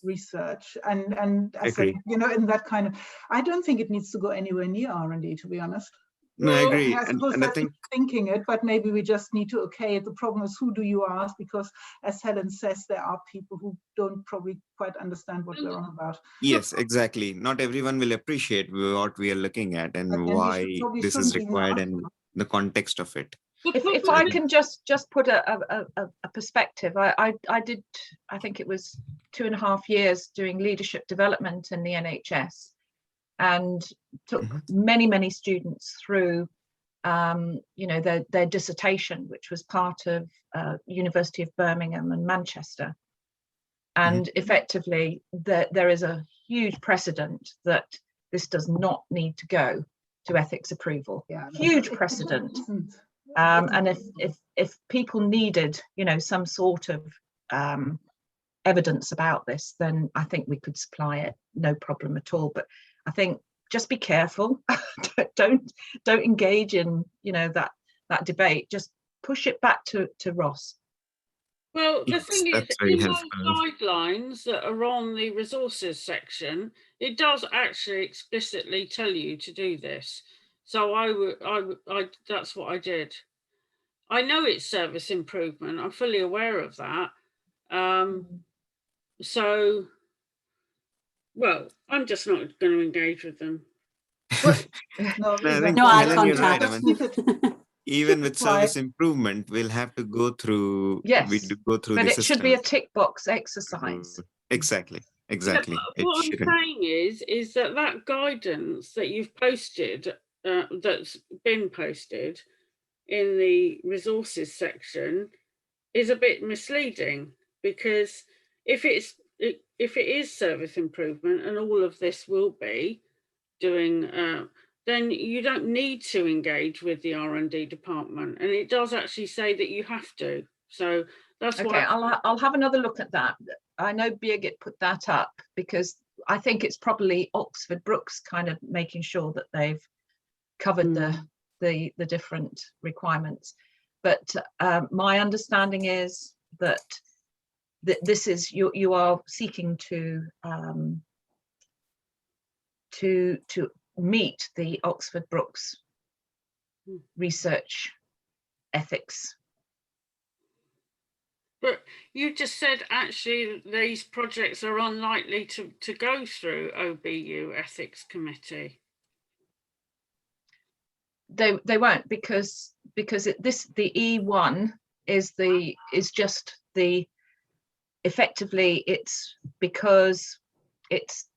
research, and I said, you know, in that kind of, I don't think it needs to go anywhere near R&D, to be honest. No, I agree. I suppose and I that's think thinking it, but maybe we just need to, okay, the problem is who do you ask? Because as Helen says, there are people who don't probably quite understand what we're on about. yes, exactly. Not everyone will appreciate what we are looking at and why this is required and the context of it. If I can just put a perspective, I think it was 2.5 years doing leadership development in the NHS, and took many students through you know, their dissertation, which was part of University of Birmingham and Manchester. And effectively there is a huge precedent that this does not need to go to ethics approval. Huge precedent. And if people needed, you know, some sort of evidence about this, then I think we could supply it, no problem at all. But I think just be careful. don't engage in, you know, that debate. Just push it back to Ross. Well, the thing is, in those guidelines that are on the resources section, it does actually explicitly tell you to do this. So I that's what I did. I know it's service improvement. I'm fully aware of that. So, well, I'm just not going to engage with them. No eye contact. Right. Even with service improvement, we'll have to go through. Yes, we do go through. But the it should be a tick box exercise. Exactly. Yeah, what I'm saying is that guidance that you've posted, that's been posted in the resources section, is a bit misleading, because if it is service improvement and all of this will be doing, then you don't need to engage with the R&D department, and it does actually say that you have to. So that's okay. I'll have another look at that. I know Birgit put that up because I think it's probably Oxford Brookes kind of making sure that they've covered the different requirements. But my understanding is that this is you are seeking to meet the Oxford Brookes research ethics. But you just said actually these projects are unlikely to go through OBU ethics committee. They won't, because the E1 is just the, effectively it's because it's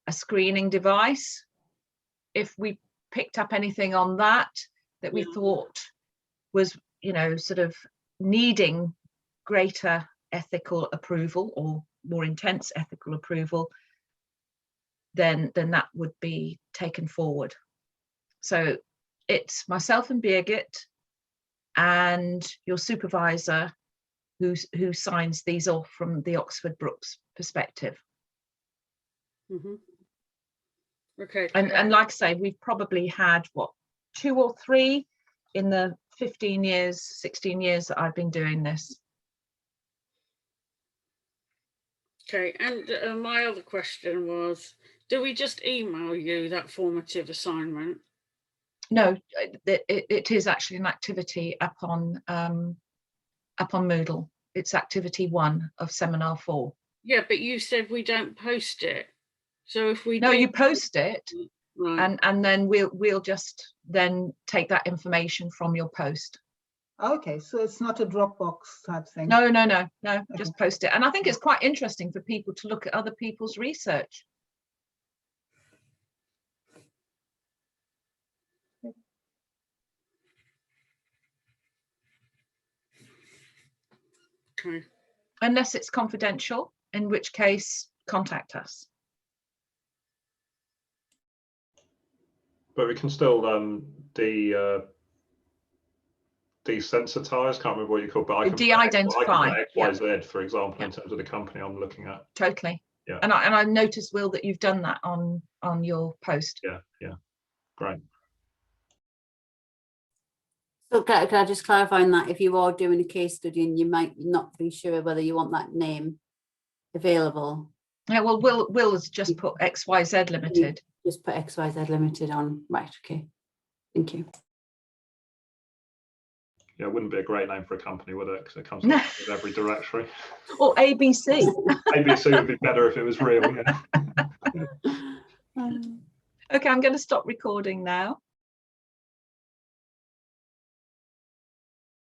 a screening device. If we picked up anything on that we thought was, you know, sort of needing greater ethical approval or more intense ethical approval, then that would be taken forward. So it's myself and Birgit and your supervisor who signs these off from the Oxford Brookes perspective. Okay. And like I say, we've probably had what, 2 or 3 in the 15 years, 16 years that I've been doing this. Okay, and my other question was, do we just email you that formative assignment? No, it is actually an activity up on Moodle. It's activity 1 of seminar 4. Yeah, but you said we don't post it. So if we you post it, right, and then we'll just then take that information from your post. Okay, so it's not a Dropbox type thing. No, okay. Just post it. And I think it's quite interesting for people to look at other people's research. Okay. Unless it's confidential, in which case contact us. But we can still desensitize, can't remember what you call it, but I can de-identify X, Y, Z, for example, in terms of the company I'm looking at. Totally. Yeah. And I noticed, Will, that you've done that on your post. Yeah. Great. So can I just clarify on that? If you are doing a case study and you might not be sure whether you want that name available. Yeah, well, Will has just put XYZ Limited. Just put XYZ Limited on. Right, okay. Thank you. Yeah, it wouldn't be a great name for a company, would it? Because it comes up with every directory. Or ABC. ABC would be better if it was real, yeah. Okay, I'm going to stop recording now.